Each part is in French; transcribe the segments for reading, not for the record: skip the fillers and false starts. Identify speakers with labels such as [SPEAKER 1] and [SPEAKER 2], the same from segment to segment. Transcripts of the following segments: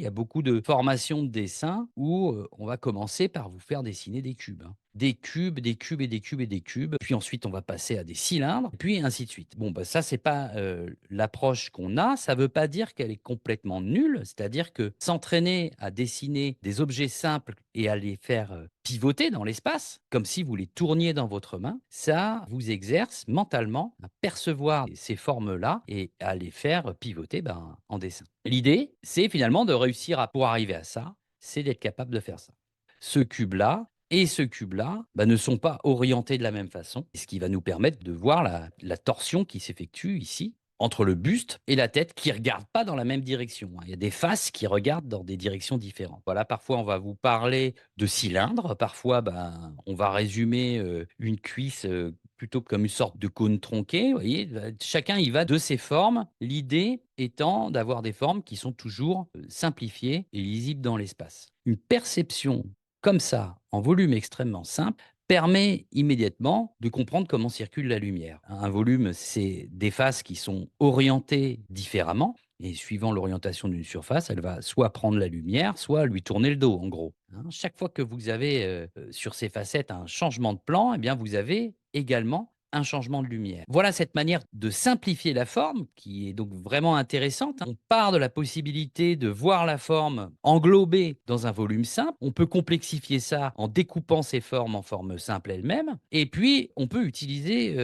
[SPEAKER 1] Il y a beaucoup de formations de dessin où, on va commencer par vous faire dessiner des cubes, hein. Des cubes, des cubes et des cubes et des cubes, puis ensuite on va passer à des cylindres, puis ainsi de suite. Bon, bah, ça c'est pas, l'approche qu'on a. Ça veut pas dire qu'elle est complètement nulle, c'est-à-dire que s'entraîner à dessiner des objets simples et à les faire, pivoter dans l'espace, comme si vous les tourniez dans votre main, ça vous exerce mentalement à percevoir ces formes-là et à les faire pivoter, ben, en dessin. L'idée, c'est finalement de réussir à pour arriver à ça, c'est d'être capable de faire ça. Ce cube-là et ce cube-là, bah, ne sont pas orientés de la même façon, ce qui va nous permettre de voir la torsion qui s'effectue ici, entre le buste et la tête qui ne regardent pas dans la même direction, hein. Il y a des faces qui regardent dans des directions différentes. Voilà, parfois on va vous parler de cylindre, parfois, ben, on va résumer, une cuisse, plutôt comme une sorte de cône tronqué, vous voyez? Chacun y va de ses formes, l'idée étant d'avoir des formes qui sont toujours, simplifiées et lisibles dans l'espace. Une perception comme ça, en volume extrêmement simple, permet immédiatement de comprendre comment circule la lumière. Un volume, c'est des faces qui sont orientées différemment et suivant l'orientation d'une surface, elle va soit prendre la lumière, soit lui tourner le dos, en gros, hein. Chaque fois que vous avez, sur ces facettes un changement de plan, eh bien, vous avez également un changement de lumière. Voilà cette manière de simplifier la forme qui est donc vraiment intéressante, hein. On part de la possibilité de voir la forme englobée dans un volume simple. On peut complexifier ça en découpant ces formes en formes simples elles-mêmes. Et puis, on peut utiliser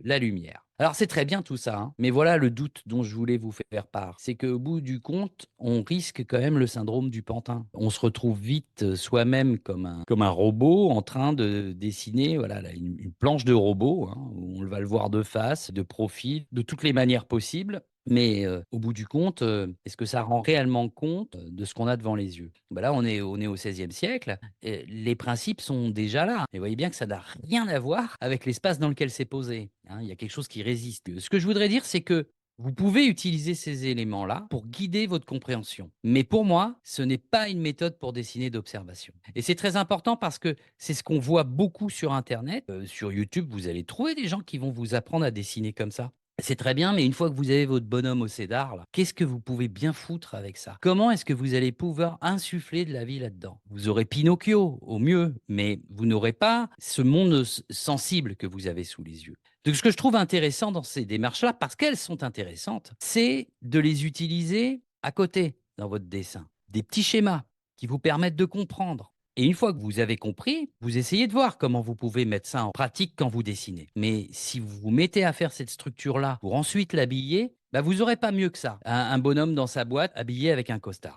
[SPEAKER 1] la lumière. Alors c'est très bien tout ça, hein, mais voilà le doute dont je voulais vous faire part. C'est qu'au bout du compte, on risque quand même le syndrome du pantin. On se retrouve vite soi-même comme un robot en train de dessiner voilà, là, une planche de robot, hein, où on va le voir de face, de profil, de toutes les manières possibles. Mais au bout du compte, est-ce que ça rend réellement compte de ce qu'on a devant les yeux? Bah là, on est au XVIe siècle et les principes sont déjà là. Et vous voyez bien que ça n'a rien à voir avec l'espace dans lequel c'est posé, hein. Il y a quelque chose qui résiste. Ce que je voudrais dire, c'est que vous pouvez utiliser ces éléments-là pour guider votre compréhension. Mais pour moi, ce n'est pas une méthode pour dessiner d'observation. Et c'est très important parce que c'est ce qu'on voit beaucoup sur Internet. Sur YouTube, vous allez trouver des gens qui vont vous apprendre à dessiner comme ça. C'est très bien, mais une fois que vous avez votre bonhomme au cédar, là, qu'est-ce que vous pouvez bien foutre avec ça? Comment est-ce que vous allez pouvoir insuffler de la vie là-dedans? Vous aurez Pinocchio, au mieux, mais vous n'aurez pas ce monde sensible que vous avez sous les yeux. Donc, ce que je trouve intéressant dans ces démarches-là, parce qu'elles sont intéressantes, c'est de les utiliser à côté dans votre dessin. Des petits schémas qui vous permettent de comprendre. Et une fois que vous avez compris, vous essayez de voir comment vous pouvez mettre ça en pratique quand vous dessinez. Mais si vous vous mettez à faire cette structure-là pour ensuite l'habiller, bah vous n'aurez pas mieux que ça. Un bonhomme dans sa boîte habillé avec un costard.